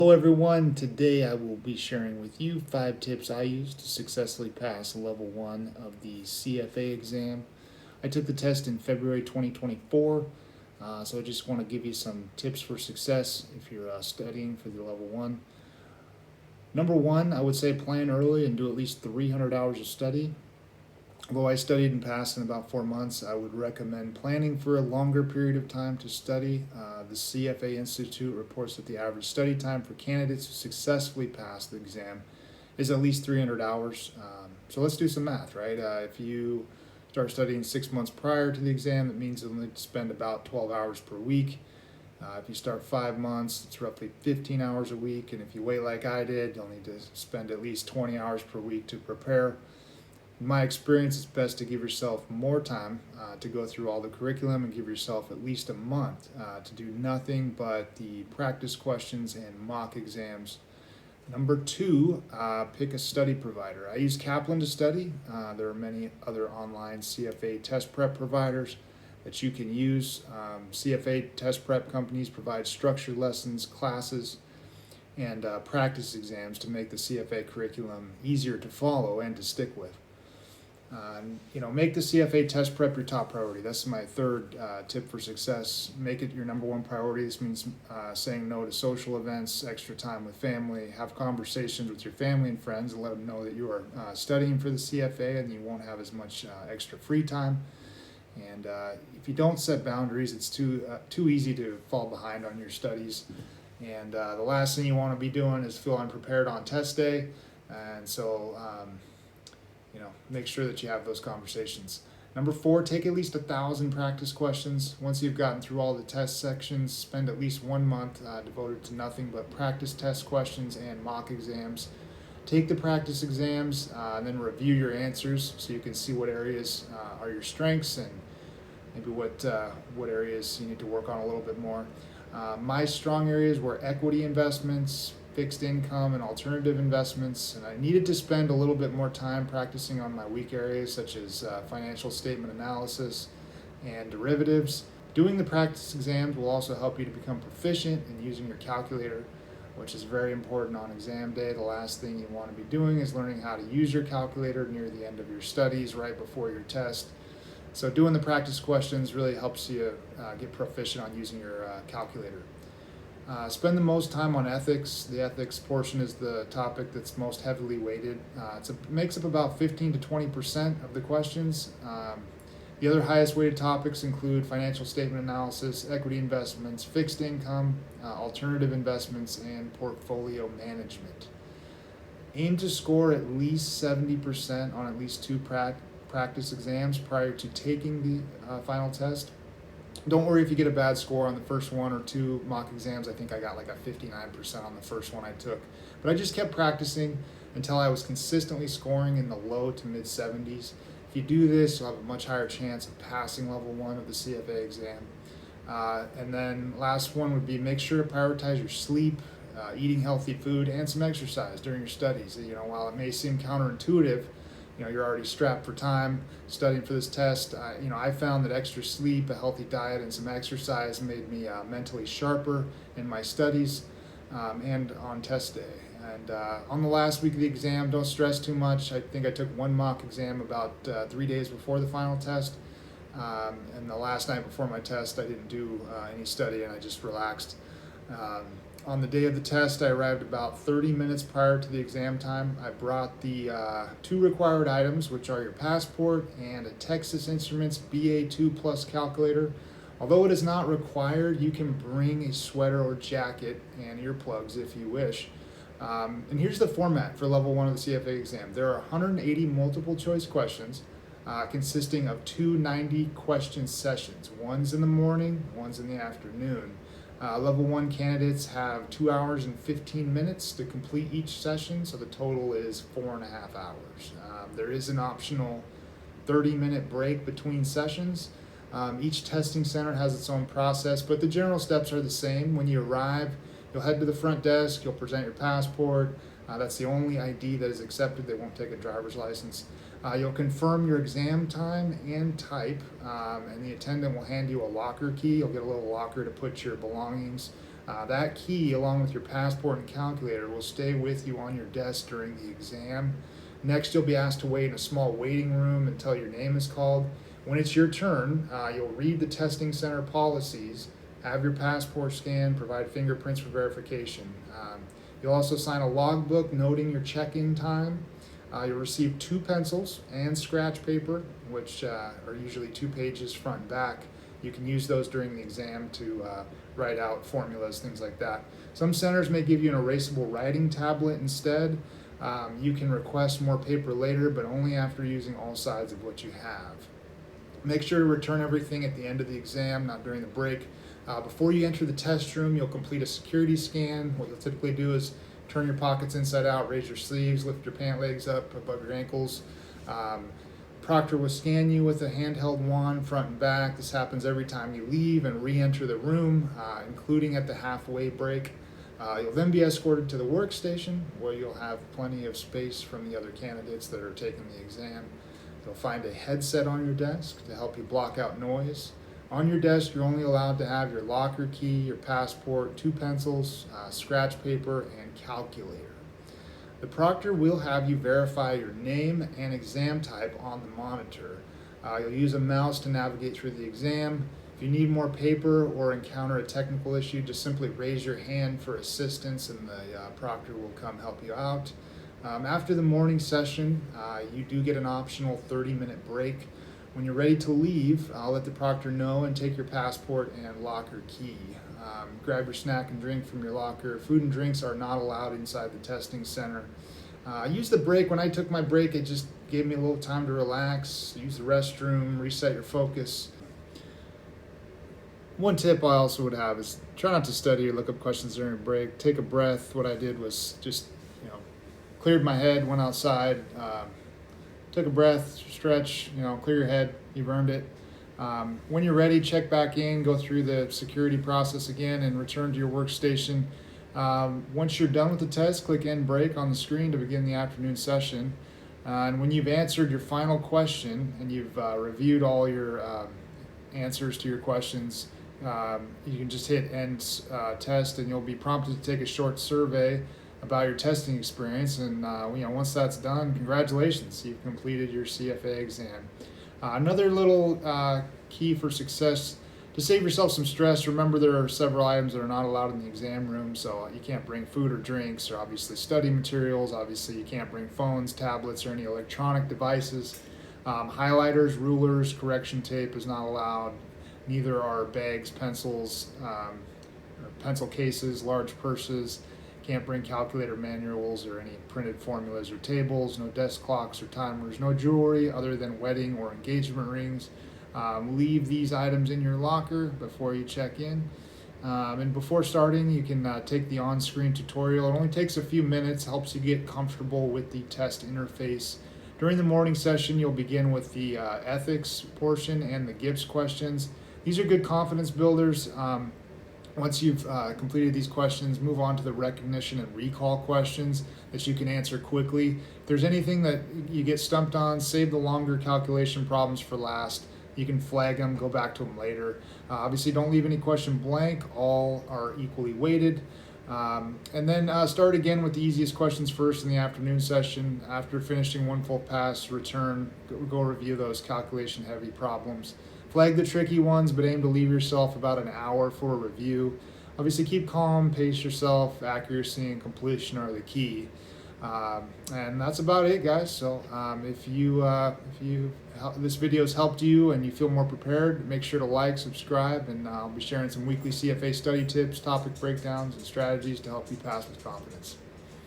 Hello everyone, today I will be sharing with you 5 tips I used to successfully pass level 1 of the CFA exam. I took the test in February 2024, so I just want to give you some tips for success if you're studying for the level 1. Number 1, I would say plan early and do at least 300 hours of study. Although I studied and passed in about 4 months, I would recommend planning for a longer period of time to study. The CFA Institute reports that the average study time for candidates who successfully pass the exam is at least 300 hours. So let's do some math, right? If you start studying 6 months prior to the exam, that means you'll need to spend about 12 hours per week. If you start 5 months, it's roughly 15 hours a week. And if you wait like I did, you'll need to spend at least 20 hours per week to prepare. In my experience, it's best to give yourself more time to go through all the curriculum and give yourself at least a month to do nothing but the practice questions and mock exams. Number 2, pick a study provider. I use Kaplan to study. There are many other online CFA test prep providers that you can use. CFA test prep companies provide structured lessons, classes, and practice exams to make the CFA curriculum easier to follow and to stick with. Make the CFA test prep your top priority. That's my third tip for success. Make it your number one priority. This means saying no to social events, extra time with family, have conversations with your family and friends, and let them know that you are studying for the CFA and you won't have as much extra free time. And if you don't set boundaries, it's too easy to fall behind on your studies. And the last thing you want to be doing is feel unprepared on test day. And so make sure that you have those conversations. Number 4, take at least 1,000 practice questions. Once you've gotten through all the test sections, spend at least 1 month devoted to nothing but practice test questions and mock exams. Take the practice exams and then review your answers so you can see what areas are your strengths and maybe what areas you need to work on a little bit more. My strong areas were equity investments, fixed income, and alternative investments, and I needed to spend a little bit more time practicing on my weak areas such as financial statement analysis and derivatives. Doing the practice exams will also help you to become proficient in using your calculator, which is very important on exam day. The last thing you want to be doing is learning how to use your calculator near the end of your studies, right before your test. So doing the practice questions really helps you get proficient on using your calculator. Spend the most time on ethics. The ethics portion is the topic that's most heavily weighted. It makes up about 15 to 20% of the questions. The other highest weighted topics include financial statement analysis, equity investments, fixed income, alternative investments, and portfolio management. Aim to score at least 70% on at least 2 practice exams prior to taking the final test. Don't worry if you get a bad score on the first 1 or 2 mock exams. I think I got like a 59% on the first one I took. But I just kept practicing until I was consistently scoring in the low to mid 70s. If you do this, you'll have a much higher chance of passing level 1 of the CFA exam. And then last one would be make sure to prioritize your sleep, eating healthy food, and some exercise during your studies. While it may seem counterintuitive, you're already strapped for time studying for this test. I found that extra sleep, a healthy diet, and some exercise made me mentally sharper in my studies and on test day. And on the last week of the exam, don't stress too much. I think I took 1 mock exam about 3 days before the final test. And the last night before my test, I didn't do any study and I just relaxed. On the day of the test, I arrived about 30 minutes prior to the exam time. I brought the 2 required items, which are your passport and a Texas Instruments BA2 Plus calculator. Although it is not required, you can bring a sweater or jacket and earplugs if you wish. And here's the format for level 1 of the CFA exam. There are 180 multiple choice questions consisting of 2 90-question sessions. One's in the morning, one's in the afternoon. Level 1 candidates have 2 hours and 15 minutes to complete each session, so the total is 4.5 hours. There is an optional 30-minute break between sessions. Each testing center has its own process, but the general steps are the same. When you arrive, you'll head to the front desk, you'll present your passport. That's the only ID that is accepted. They won't take a driver's license. You'll confirm your exam time and type, and the attendant will hand you a locker key. You'll get a little locker to put your belongings. That key, along with your passport and calculator, will stay with you on your desk during the exam. Next, you'll be asked to wait in a small waiting room until your name is called. When it's your turn, you'll read the testing center policies, have your passport scanned, provide fingerprints for verification. You'll also sign a logbook noting your check-in time. You'll receive 2 pencils and scratch paper, which are usually 2 pages front and back. You can use those during the exam to write out formulas, things like that. Some centers may give you an erasable writing tablet instead. You can request more paper later, but only after using all sides of what you have. Make sure to return everything at the end of the exam, not during the break. Before you enter the test room, you'll complete a security scan. What you'll typically do is turn your pockets inside out, raise your sleeves, lift your pant legs up above your ankles. Proctor will scan you with a handheld wand front and back. This happens every time you leave and re-enter the room, including at the halfway break. You'll then be escorted to the workstation, where you'll have plenty of space from the other candidates that are taking the exam. You'll find a headset on your desk to help you block out noise. On your desk, you're only allowed to have your locker key, your passport, 2 pencils, scratch paper, and calculator. The proctor will have you verify your name and exam type on the monitor. You'll use a mouse to navigate through the exam. If you need more paper or encounter a technical issue, just simply raise your hand for assistance and the proctor will come help you out. After the morning session, you do get an optional 30-minute break. When you're ready to leave, I'll let the proctor know and take your passport and locker key. Grab your snack and drink from your locker. Food and drinks are not allowed inside the testing center. Use the break. When I took my break, it just gave me a little time to relax, use the restroom, reset your focus. One tip I also would have is try not to study or look up questions during a break. Take a breath. What I did was just, cleared my head, went outside, took a breath, stretch, clear your head. You've earned it. When you're ready, check back in, go through the security process again, and return to your workstation. Once you're done with the test, click End Break on the screen to begin the afternoon session. And when you've answered your final question and you've reviewed all your answers to your questions, you can just hit End Test, and you'll be prompted to take a short survey about your testing experience. And once that's done, congratulations, you've completed your CFA exam. Another little key for success: to save yourself some stress, remember there are several items that are not allowed in the exam room. So you can't bring food or drinks, or obviously study materials. Obviously you can't bring phones, tablets, or any electronic devices. Highlighters, rulers, correction tape is not allowed. Neither are bags, pencils, or pencil cases, large purses. Can't bring calculator manuals or any printed formulas or tables. No desk clocks or timers. No jewelry other than wedding or engagement rings. Leave these items in your locker before you check in. And before starting, you can take the on-screen tutorial. It only takes a few minutes, helps you get comfortable with the test interface. During the morning session, you'll begin with the ethics portion and the GIPS questions. These are good confidence builders. Once you've completed these questions, move on to the recognition and recall questions that you can answer quickly. If there's anything that you get stumped on, save the longer calculation problems for last. You can flag them, go back to them later. Obviously, don't leave any question blank. All are equally weighted. And then start again with the easiest questions first in the afternoon session. After finishing one full pass, return, go review those calculation-heavy problems. Flag the tricky ones, but aim to leave yourself about an hour for a review. Obviously, keep calm, pace yourself. Accuracy and completion are the key. And that's about it, guys. So if this video has helped you and you feel more prepared, make sure to like, subscribe, and I'll be sharing some weekly CFA study tips, topic breakdowns, and strategies to help you pass with confidence.